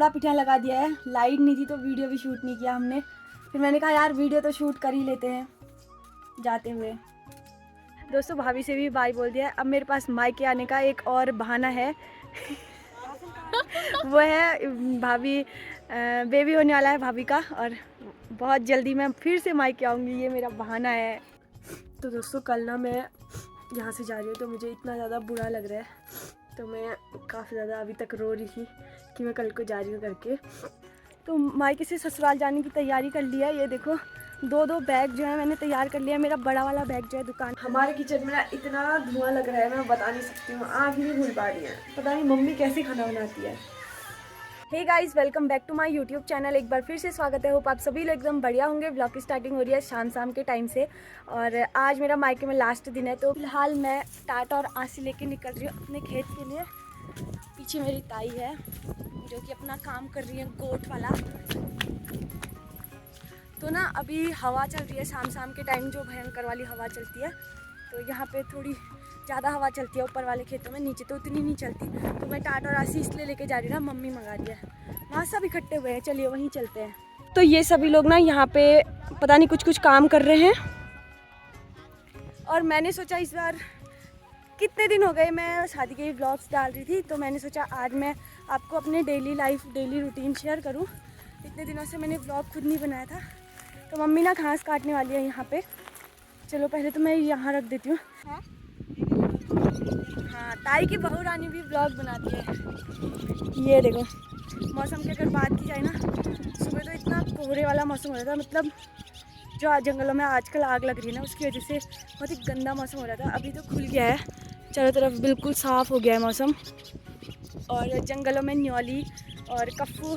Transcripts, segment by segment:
बड़ा पिठा लगा दिया है। लाइट नहीं थी तो वीडियो भी शूट नहीं किया हमने। फिर मैंने कहा यार वीडियो तो शूट कर ही लेते हैं जाते हुए। दोस्तों भाभी से भी बाय बोल दिया। अब मेरे पास मायके आने का एक और बहाना है वो है भाभी बेबी होने वाला है भाभी का, और बहुत जल्दी मैं फिर से मायके आऊँगी, ये मेरा बहाना है। तो दोस्तों कल ना मैं यहाँ से जा रही हूँ तो मुझे इतना ज़्यादा बुरा लग रहा है, तो मैं काफ़ी ज़्यादा अभी तक रो रही थी कि मैं कल को जा रही हूँ करके। तो मायके से ससुराल जाने की तैयारी कर लिया है। ये देखो दो बैग जो है मैंने तैयार कर लिया। मेरा बड़ा वाला बैग जो है दुकान। हमारे किचन में इतना धुआं लग रहा है मैं बता नहीं सकती हूँ, आँख नहीं खुल पा रही है। पता नहीं मम्मी कैसे खाना बनाती है। Hey guys, welcome back to my YouTube channel. एक बार फिर से स्वागत है। होप आप सभी लोग एकदम बढ़िया होंगे। ब्लॉग की स्टार्टिंग हो रही है शाम के टाइम से, और आज मेरा मायके में लास्ट दिन है। तो फिलहाल मैं टाटा और आसी लेके निकल रही हूँ अपने खेत के लिए। पीछे मेरी ताई है जो कि अपना काम कर रही है गोट वाला। तो ना अभी हवा चल रही है शाम के टाइम, जो भयंकर वाली हवा चलती है। तो यहाँ पे थोड़ी ज़्यादा हवा चलती है ऊपर वाले खेतों में, नीचे तो उतनी नहीं चलती। तो मैं टाटा और आसी इसलिए लेके जा रही हूँ ना, मम्मी मंगा रही है। वहाँ सब इकट्ठे हुए हैं, चलिए वहीं चलते हैं। तो ये सभी लोग ना यहाँ पे पता नहीं कुछ काम कर रहे हैं, और मैंने सोचा इस बार कितने दिन हो गए मैं शादी के व्लॉग्स डाल रही थी, तो मैंने सोचा आज मैं आपको अपने daily life daily routine share करूँ। इतने दिनों से मैंने व्लॉग खुद नहीं बनाया था। तो मम्मी ना घास काटने वाली है यहाँ पे। चलो पहले तो मैं यहाँ रख देती हूँ। हाँ, ताई की बहू रानी भी व्लॉग बनाती है। ये देखो मौसम की अगर बात की जाए ना, सुबह तो इतना कोहरे वाला मौसम हो रहा था। मतलब जो जंगलों में आजकल आग लग रही है ना, उसकी वजह से बहुत ही गंदा मौसम हो रहा था। अभी तो खुल गया है, चारों तरफ बिल्कुल साफ़ हो गया है मौसम। और जंगलों में न्योली और कफ्फू,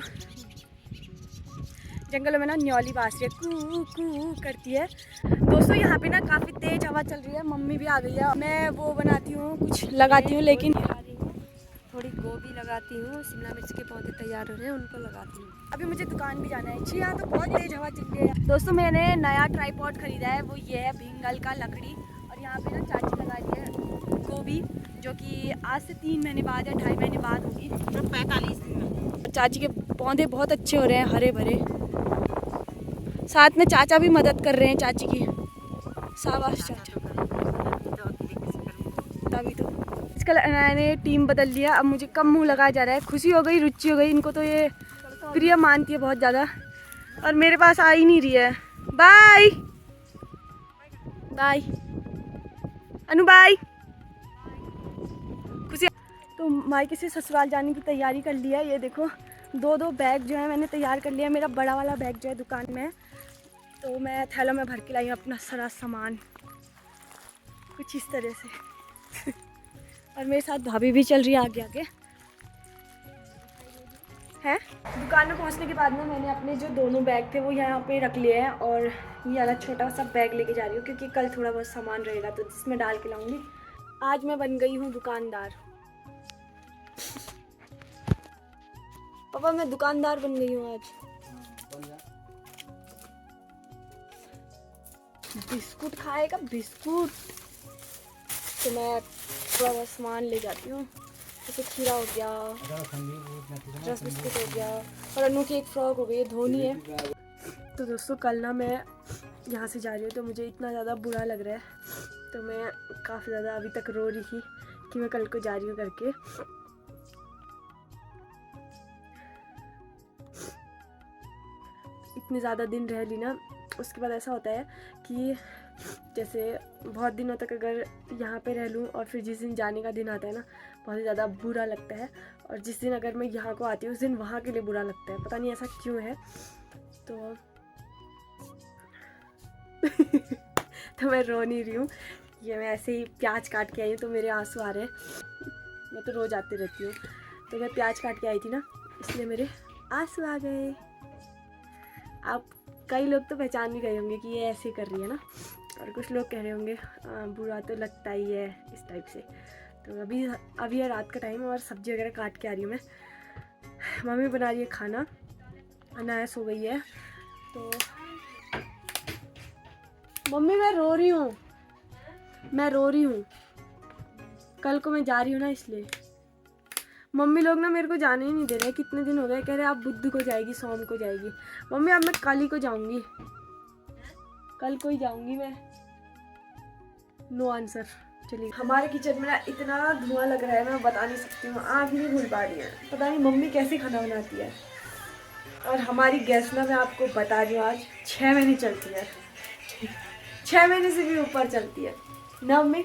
जंगलों में ना न्योली बास रही है, कू कू करती है। दोस्तों यहाँ पे ना काफ़ी तेज़ हवा चल रही है। मम्मी भी आ गई है। मैं वो बनाती हूँ, कुछ लगाती हूँ, लेकिन थोड़ी गोभी लगाती हूँ, शिमला मिर्च के पौधे तैयार हो रहे हैं, उनको लगाती हूँ। अभी मुझे दुकान भी जाना है। जी हाँ, तो बहुत तेज़ हवा चल रही है। दोस्तों मैंने नया ट्राईपॉड खरीदा है, वो ये है भिंगल का लकड़ी। और यहाँ पे ना चाची लगा रही है गोभी, जो कि आज से 3 महीने बाद या 2.5 महीने बाद होगी, 45 दिन में। चाची के पौधे बहुत अच्छे हो रहे हैं, हरे भरे। साथ में चाचा भी मदद कर रहे हैं चाची की। शाबाश चाचा। तभी तो आजकल मैंने टीम बदल लिया, अब मुझे कम मुँह लगाया जा रहा है। खुशी हो गई, रुचि हो गई, इनको तो ये प्रिय मानती है बहुत ज़्यादा, और मेरे पास आ ही नहीं रही है। बाय बाय अनु, बाय। खुशी। तो मायके से ससुराल जाने की तैयारी कर लिया है। ये देखो दो बैग जो है मैंने तैयार कर लिया। मेरा बड़ा वाला बैग जो है दुकान में है, तो मैं थैलों में भर के लाई हूँ अपना सारा सामान कुछ इस तरह से और मेरे साथ भाभी भी चल रही है आगे आगे है। दुकान में पहुंचने के बाद में मैंने अपने जो दोनों बैग थे वो यहाँ पे रख लिए हैं, और ये वाला छोटा सा बैग लेके जा रही हूँ क्योंकि कल थोड़ा बहुत सामान रहेगा तो जिसमें डाल के लाऊंगी। आज मैं बन गई हूँ दुकानदार। पापा मैं दुकानदार बन गई हूँ आज। बिस्कुट खाएगा बिस्कुट, तो मैं थोड़ा बहुत सामान ले जाती हूँ, जैसे खीरा हो गया, रस बिस्कुट हो गया, और अनु की एक फ्रॉक हो गई, धोनी है। तो दोस्तों कल ना मैं यहाँ से जा रही हूँ तो मुझे इतना ज़्यादा बुरा लग रहा है, तो मैं काफ़ी ज़्यादा अभी तक रो रही थी कि मैं कल को जा रही हूँ करके। इतने ज़्यादा दिन रह ली ना, उसके बाद ऐसा होता है कि जैसे बहुत दिनों तक अगर यहाँ पे रह लूँ और फिर जिस दिन जाने का दिन आता है ना, बहुत ही ज़्यादा बुरा लगता है। और जिस दिन अगर मैं यहाँ को आती हूँ उस दिन वहाँ के लिए बुरा लगता है, पता नहीं ऐसा क्यों है। तो तो मैं रो नहीं रही हूँ, ये मैं ऐसे ही प्याज काट के आई हूँ तो मेरे आंसू आ रहे हैं। मैं तो रोज़ आती रहती हूँ, तो मैं प्याज काट के आई थी ना, इसलिए मेरे आंसू आ गए। आप कई लोग तो पहचान भी गए होंगे कि ये ऐसे कर रही है ना, और कुछ लोग कह रहे होंगे बुरा तो लगता ही है इस टाइप से। तो अभी है रात का टाइम और सब्ज़ी वगैरह काट के आ रही हूँ मैं। मम्मी बना रही है खाना, अनाया सो गई है। तो मम्मी मैं रो रही हूँ, कल को मैं जा रही हूँ ना इसलिए। मम्मी लोग ना मेरे को जाने ही नहीं दे रहे, कितने दिन हो गए, कह रहे आप बुध को जाएगी, सोम को जाएगी। मम्मी अब मैं कल ही को जाऊंगी, कल को ही जाऊंगी मैं। No answer. चलिए, हमारे किचन में ना इतना धुआं लग रहा है, मैं बता नहीं सकती हूँ, आँख नहीं खुल पा रही है। पता नहीं मम्मी कैसे खाना बनाती है। और हमारी गैस ना, मैं आपको बता रही हूँ, आज 6 महीने चलती है। 6 महीने से भी ऊपर चलती है ना मम्मी?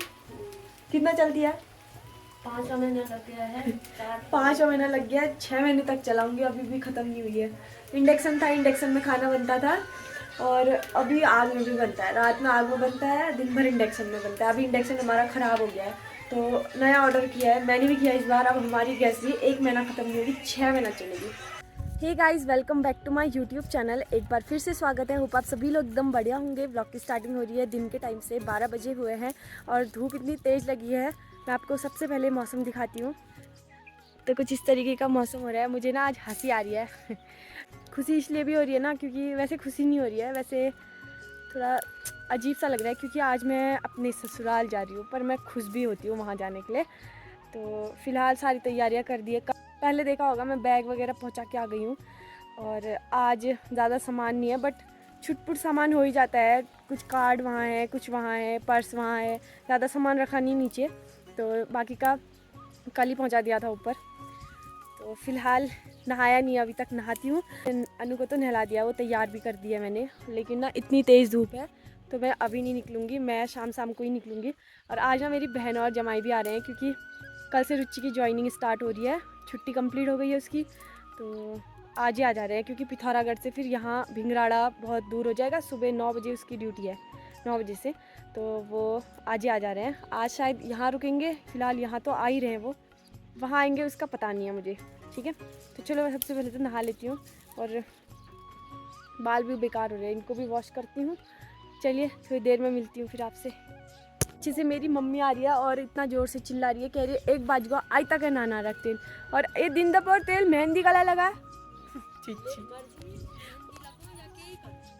कितना चलती है? 5 महीने लग गया है। 5 महीना लग गया है, 6 महीने तक चलाऊंगी, अभी भी ख़त्म नहीं हुई है। इंडक्शन था, इंडक्शन में खाना बनता था, और अभी आग में भी बनता है। रात में आग में बनता है, दिन भर इंडक्शन में बनता है। अभी इंडक्शन हमारा ख़राब हो गया है, तो नया ऑर्डर किया है, मैंने भी किया इस बार। अब हमारी गैस भी 1 महीना ख़त्म नहीं होगी, 6 महीना चलेगी। Hey guys, welcome back to my YouTube channel. एक बार फिर से स्वागत है। होप आप सभी लोग एकदम बढ़िया होंगे। ब्लॉग की स्टार्टिंग हो रही है दिन के टाइम से, 12 बजे हुए हैं और धूप इतनी तेज़ लगी है। मैं आपको सबसे पहले मौसम दिखाती हूँ। तो कुछ इस तरीके का मौसम हो रहा है। मुझे ना आज हंसी आ रही है। खुशी इसलिए भी हो रही है ना, क्योंकि वैसे खुशी नहीं हो रही है, वैसे थोड़ा अजीब सा लग रहा है, क्योंकि आज मैं अपने ससुराल जा रही हूँ, पर मैं खुश भी होती हूँ वहाँ जाने के लिए। तो फ़िलहाल सारी तैयारियाँ कर दी है। पहले देखा होगा मैं बैग वगैरह पहुँचा के आ गई हूँ, और आज ज़्यादा सामान नहीं है, बट छुटपुट सामान हो ही जाता है। कुछ कार्ड वहाँ है, कुछ वहाँ है, पर्स वहाँ है, ज़्यादा सामान रखा नहीं नीचे, तो बाकी का कल ही पहुँचा दिया था ऊपर। तो फ़िलहाल नहाया नहीं अभी तक, नहाती हूँ। अनु को तो नहला दिया, वो तैयार भी कर दिया मैंने, लेकिन ना इतनी तेज़ धूप है तो मैं अभी नहीं निकलूँगी, मैं शाम को ही निकलूँगी। और आज ना मेरी बहन और जमाई भी आ रहे हैं, क्योंकि कल से रुचि की जॉइनिंग स्टार्ट हो रही है, छुट्टी कंप्लीट हो गई है उसकी, तो आज ही आ जा रहे हैं। क्योंकि पिथौरागढ़ से फिर यहाँ भिंगराड़ा बहुत दूर हो जाएगा, सुबह 9 बजे उसकी ड्यूटी है, 9 बजे से, तो वो आज ही आ जा रहे हैं। आज शायद यहाँ रुकेंगे, फ़िलहाल यहाँ तो आ ही रहे हैं, वो वहाँ आएंगे उसका पता नहीं है मुझे। ठीक है, तो चलो मैं सबसे पहले तो नहा लेती हूँ, और बाल भी बेकार हो रहे हैं, इनको भी वॉश करती हूँ। चलिए थोड़ी देर में मिलती हूँ फिर आपसे। अच्छे से मेरी मम्मी आ रही है और इतना ज़ोर से चिल्ला रही है, कह रही है 1 बाजू आज तक है नाना रख तेल, और ये दिन दोपहर तेल मेहंदी कला लगा है।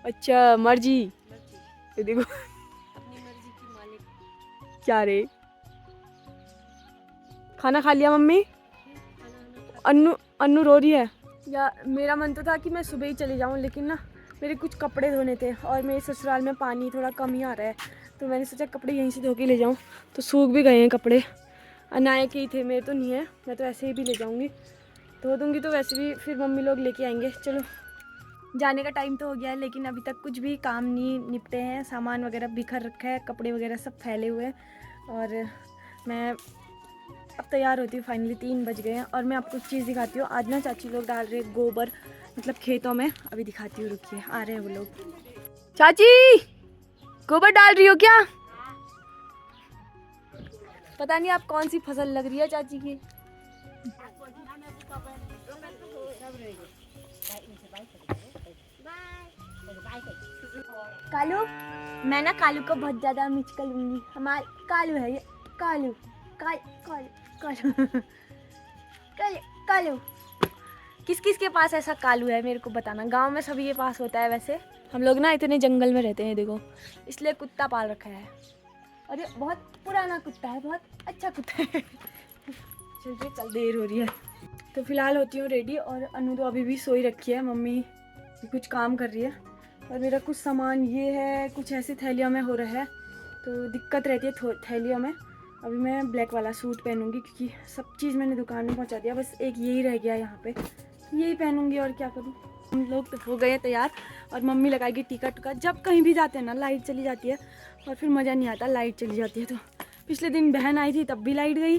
अच्छा मर्जी, ये देखो अपनी मर्जी की मालिक। क्या रे, खाना खा लिया मम्मी? अन्नू रो रही है। या मेरा मन तो था कि मैं सुबह ही चली जाऊँ, लेकिन ना मेरे कुछ कपड़े धोने थे, और मेरे ससुराल में पानी थोड़ा कम ही आ रहा है, तो मैंने सोचा कपड़े यहीं से धो के ले जाऊँ। तो सूख भी गए हैं कपड़े, अनाए के ही थे, मेरे तो नहीं है, मैं तो ऐसे ही भी ले जाऊँगी, धो दूँगी तो वैसे भी फिर मम्मी लोग लेके आएंगे। चलो जाने का टाइम तो हो गया है, लेकिन अभी तक कुछ भी काम नहीं निपटे हैं। सामान वगैरह बिखर रखा है, कपड़े वगैरह सब फैले हुए हैं, और मैं अब तैयार होती हूँ। फाइनली 3 बज गए हैं, और मैं आपको एक चीज़ दिखाती हूँ। आज ना चाची लोग डाल रहे हैं गोबर, मतलब खेतों में। अभी दिखाती हूँ, रुकिए, आ रहे हैं वो लोग। चाची गोबर डाल रही हो क्या? पता नहीं आप कौन सी फसल लग रही है चाची की। कालू, मैं ना कालू को बहुत ज़्यादा मिस करूँगी। हमारा कालू है ये, कालू कालू कालू कालू कालू। किस किस के पास ऐसा कालू है मेरे को बताना। गांव में सभी के पास होता है वैसे, हम लोग ना इतने जंगल में रहते हैं, देखो, इसलिए कुत्ता पाल रखा है, और ये बहुत पुराना कुत्ता है, बहुत अच्छा कुत्ता है। चलिए, कल देर हो रही है, तो फिलहाल होती हूँ रेडी। और अनु तो अभी भी सोई रखी है, मम्मी कुछ काम कर रही है, और मेरा कुछ सामान ये है, कुछ ऐसे थैलियों में हो रहा है, तो दिक्कत रहती है थैलियों में। अभी मैं ब्लैक वाला सूट पहनूंगी, क्योंकि सब चीज़ मैंने दुकान में पहुंचा दिया, बस एक यही रह गया यहाँ पे, यही पहनूंगी, और क्या करूँ। हम लोग तो हो गए तैयार, और मम्मी लगाएगी टीका टुका। जब कहीं भी जाते हैं ना लाइट चली जाती है, और फिर मज़ा नहीं आता, लाइट चली जाती है। तो पिछले दिन बहन आई थी तब भी लाइट गई,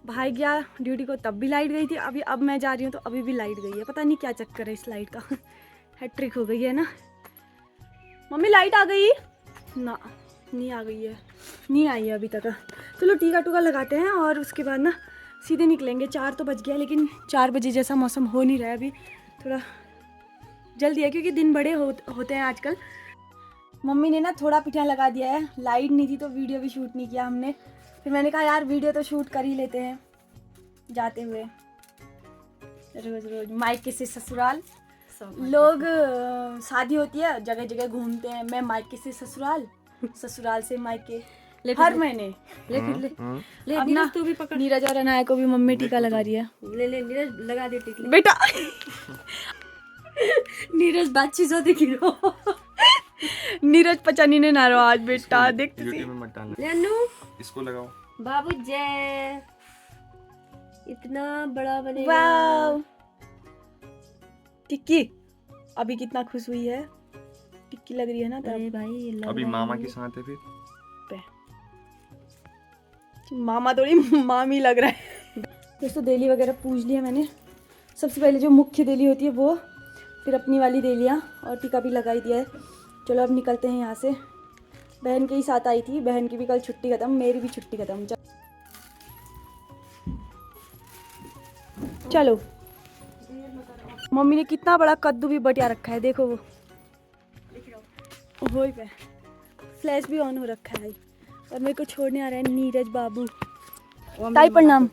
भाई गया ड्यूटी को तब भी लाइट गई थी, अभी अब मैं जा रही हूँ तो अभी भी लाइट गई है। पता नहीं क्या चक्कर है इस लाइट का। हैट्रिक हो गई है ना। मम्मी लाइट आ गई ना? नहीं आ गई है, नहीं आई है अभी तक। चलो टीका टुका लगाते हैं, और उसके बाद ना सीधे निकलेंगे। 4 तो बज गया, लेकिन 4 बजे जैसा मौसम हो नहीं रहा है अभी, थोड़ा जल्दी है, क्योंकि दिन बड़े होते हैं आजकल। मम्मी ने ना थोड़ा पिठा लगा दिया है, लाइट नहीं थी तो वीडियो भी शूट नहीं किया हमने। फिर मैंने कहा यार वीडियो तो शूट कर ही लेते हैं जाते हुए, रोज़ रोज़ मायके से ससुराल। लोग शादी होती है जगह जगह घूमते हैं, मैं मायके से ससुराल, ससुराल से मायके, ले हर महीने। ले फिर ले ले अब ना नीरज तू भी पकड़ नीरज और अनाया को भी मम्मी टीका लगा रही है। ले ले नीरज लगा दे टिक ले बेटा नीरज बातचीत सो दिख रो नीरज पचानी ने नारो आज बेटा देख यूट्यूब में मत डालना, ले अन्नू इसको लगाओ। बाबू जय इतना बड़ा बनेगा। वाव टिक्की अभी कितना खुश हुई है, टिक्की लग रही है ना तब। अरे भाई ये लग अभी रहा मामा है। के साथ है फिर मामा थोड़ी मामी लग रहा है। दोस्तों देली वगैरह पूछ लिया मैंने। सबसे पहले जो मुख्य देली होती है वो, फिर अपनी वाली देलियाँ और टीका भी लगा ही दिया है। चलो अब निकलते हैं यहाँ से। बहन के ही साथ आई थी, बहन की भी कल छुट्टी खत्म, मेरी भी छुट्टी खत्म। चलो मम्मी ने कितना बड़ा कद्दू भी बटिया रखा है, देखो वो वही पे फ्लैश भी ऑन हो रखा है। और मेरे को छोड़ने आ रहा है नीरज बाबू। ताई प्रणाम।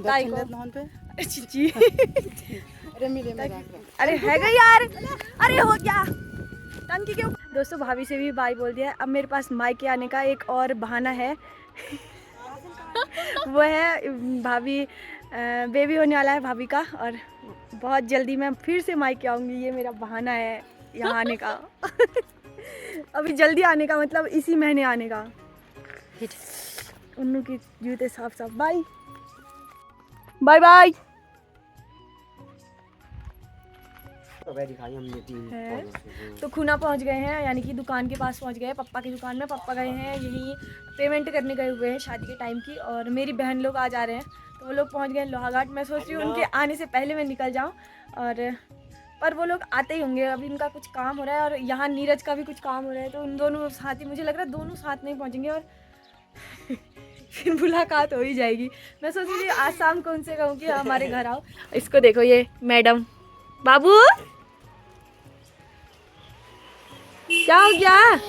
ताई को जी अरे है गई यार, अरे हो गया टंकी क्यों। दोस्तों भाभी से भी बाय बोल दिया। अब मेरे पास मायके आने का एक और बहाना है वो है भाभी बेबी होने वाला है भाभी का, और बहुत जल्दी मैं फिर से मायके आऊँगी। ये मेरा बहाना है यहाँ आने का अभी जल्दी आने का मतलब इसी महीने आने का। उन्नू की जूते साफ साफ। Bye bye bye. तो खूना पहुंच गए हैं, यानी कि दुकान के पास पहुंच गए हैं, पप्पा की दुकान में। पप्पा गए हैं यही पेमेंट करने गए हुए हैं शादी के टाइम की, और मेरी बहन लोग आज आ रहे हैं तो वो लोग पहुंच गए हैं लोहाघाट। मैं सोच रही हूँ उनके आने से पहले मैं निकल जाऊँ, और पर वो लोग आते ही होंगे। अभी उनका कुछ काम हो रहा है और यहाँ नीरज का भी कुछ काम हो रहा है, तो उन दोनों साथ ही, मुझे लग रहा है दोनों साथ नहीं पहुँचेंगे और फिर मुलाकात हो ही जाएगी। मैं सोच रही थी आज शाम को उनसे कहूँ कि हमारे घर आओ। इसको देखो ये मैडम। बाबू क्या हो गया?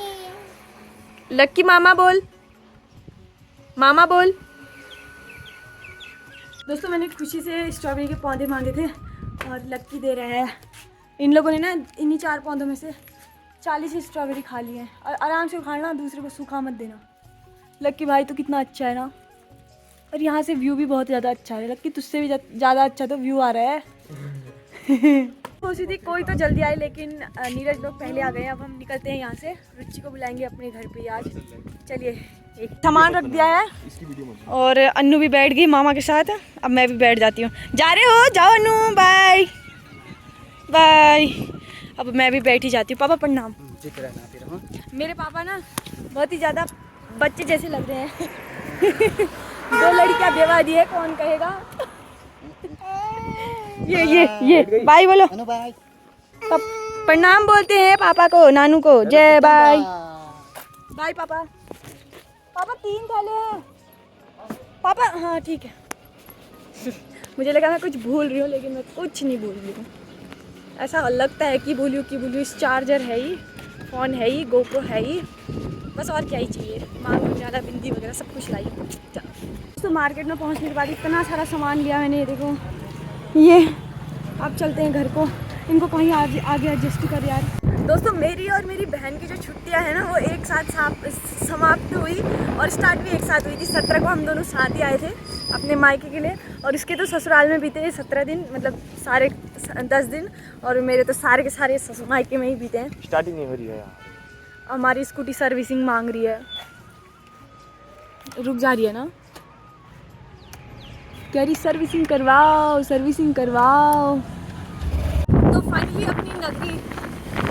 लक्की मामा बोल, मामा बोल। दोस्तों मैंने खुशी से स्ट्रॉबेरी के पौधे मांगे थे और लक्की दे रहे हैं। इन लोगों ने ना इन्हीं 4 पौधों में से 40 स्ट्रॉबेरी खा ली हैं। और आराम से खाना, दूसरे को सूखा मत देना। लक्की भाई तो कितना अच्छा है ना, और यहाँ से व्यू भी बहुत ज़्यादा अच्छा है। लक्की तुझसे भी ज़्यादा अच्छा तो व्यू आ रहा है सोची थी कोई तो जल्दी आए, लेकिन नीरज लोग पहले आ गए हैं। अब हम निकलते हैं यहाँ से, रुचि को बुलाएंगे अपने घर पे आज। चलिए एक सामान रख दिया है और अन्नू भी बैठ गई मामा के साथ। अब मैं भी बैठ जाती हूँ। जा रहे हो? जाओ अन्नू, बाय बाय। अब मैं भी बैठ ही जाती हूँ। पापा प्रणाम। मेरे पापा ना बहुत ही ज़्यादा बच्चे जैसे लग रहे हैं 2 लड़कियाँ बेवा दी है, कौन कहेगा। ये बाय बोलो। प्रणाम बोलते हैं पापा को, नानू को। जय बाय बाय पापा। पापा 3 थाले हैं पापा। हाँ ठीक है मुझे लगा मैं कुछ भूल रही हूँ, लेकिन मैं कुछ नहीं भूल रही हूँ। ऐसा लगता है कि भूलियो कि भूलियो। इस चार्जर है ही, फ़ोन है ही, गोप्रो है ही, बस और क्या ही चाहिए। मांग ज़्यादा बिंदी वगैरह सब कुछ लाई। तो मार्केट में पहुँचने के बाद इतना सारा सामान लिया मैंने। ये देखो ये। अब चलते हैं घर को। इनको कहीं आगे एडजस्ट कर यार। दोस्तों मेरी और मेरी बहन की जो छुट्टियां हैं ना, वो एक साथ समाप्त हुई और स्टार्ट भी एक साथ हुई थी। 17 को हम दोनों साथ ही आए थे अपने मायके के लिए, और इसके तो ससुराल में बीते 17 दिन, मतलब सारे 10 दिन। और मेरे तो सारे के सारे मायके में ही बीते हैं। स्टार्टिंग नहीं हो रही है यार। हमारी स्कूटी सर्विसिंग मांग रही है, रुक जा रही है ना, कह रही सर्विसिंग करवाओ, सर्विसिंग करवाओ। तो फाइनली अपनी नगरी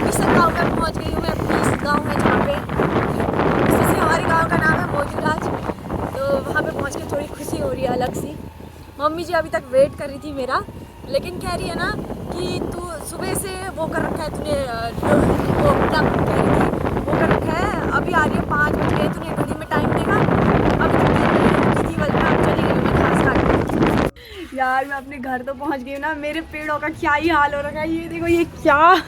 इस गांव में पहुंच गई हूँ मैं। अपनी इस गांव है जहाँ पे, इससे हमारे गांव का नाम है मौजूराज। तो वहाँ पे पहुँच के थोड़ी खुशी हो रही है अलग सी। मम्मी जी अभी तक वेट कर रही थी मेरा, लेकिन कह रही है ना कि तू सुबह से वो कर रखा है, तूने वो क्या कह रही थी, वो कर रखा है। अभी आ रही है 5 बज गए, तूने घड़ी में टाइम देखा? अभी तक थी बल्कि आप चली गई। मैं घास काट यार, मैं अपने घर तो पहुंच गई हूँ ना। मेरे पेड़ों का क्या ही हाल हो रखा है। ये देखो, ये क्या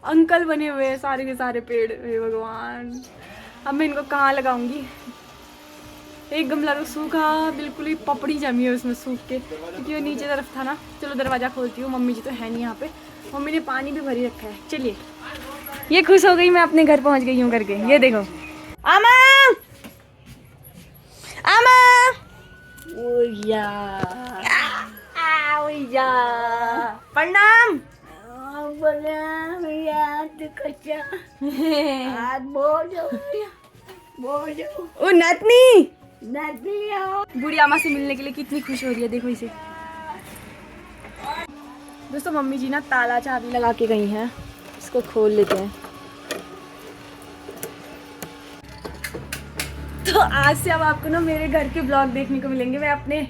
अंकल बने हुए हैं सारे के सारे पेड़। हे भगवान, अब मैं इनको कहाँ लगाऊंगी। एक गमला तो सूखा, बिल्कुल ही पपड़ी जमी है उसमें सूख के, क्योंकि वो नीचे तरफ था ना। चलो दरवाज़ा खोलती हूँ। मम्मी जी तो है नहीं यहाँ पे। मम्मी ने पानी भी भरी रखा है। चलिए, ये खुश हो गई मैं अपने घर पहुँच गई हूँ करके। ये देखो आमा आमा ओया ओया प्रणाम ओ नतनी बूढ़ी आमा से मिलने के लिए कितनी खुश हो रही है, देखो इसे। दोस्तों मम्मी जी ना ताला चाबी लगा के गई हैं, इसको खोल लेते हैं। तो आज से अब आपको ना मेरे घर के ब्लॉग देखने को मिलेंगे। मैं अपने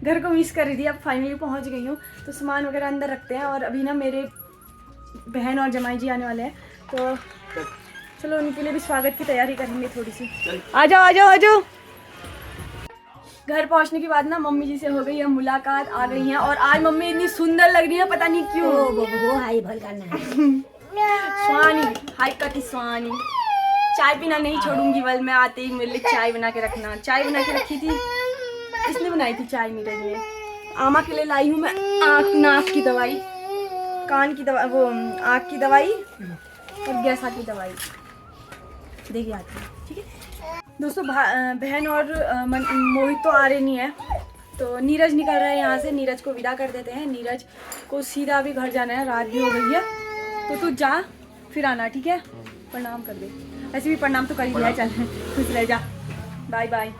घर को मिस कर रही थी, अब फाइनली पहुंच गई हूँ। तो सामान वगैरह अंदर रखते हैं और अभी ना मेरे बहन और जमाई जी आने वाले हैं, तो चलो उनके लिए भी स्वागत की तैयारी करेंगे थोड़ी सी। आ जाओ आ जाओ आ जाओ। घर पहुंचने के बाद ना मम्मी जी से हो गई है मुलाकात, आ गई हैं और आज मम्मी इतनी सुंदर लग रही है, पता नहीं क्यों। वो हाई भल करना स्वानी हाई कटी स्वानी। चाय पीना नहीं छोड़ूंगी, बल मैं आते ही मेरे लिए चाय बना के रखना। चाय बना के रखी थी, इसने बनाई थी चाय नीरज ने। आमा के लिए लाई हूँ मैं आँख नाक की दवाई, कान की दवाई, वो आँख की दवाई और गैसा की दवाई। देखिए आती है, ठीक है दोस्तों। बहन और मोहित तो आ रहे नहीं है, तो नीरज निकल रहा है यहाँ से। नीरज को विदा कर देते हैं। नीरज को सीधा अभी घर जाना है, रात भी हो गई है, तो तू जा फिर आना, ठीक है। प्रणाम कर दे, ऐसे भी प्रणाम तो कर ही दिया है, चल खुश रह जा, बाय बाय।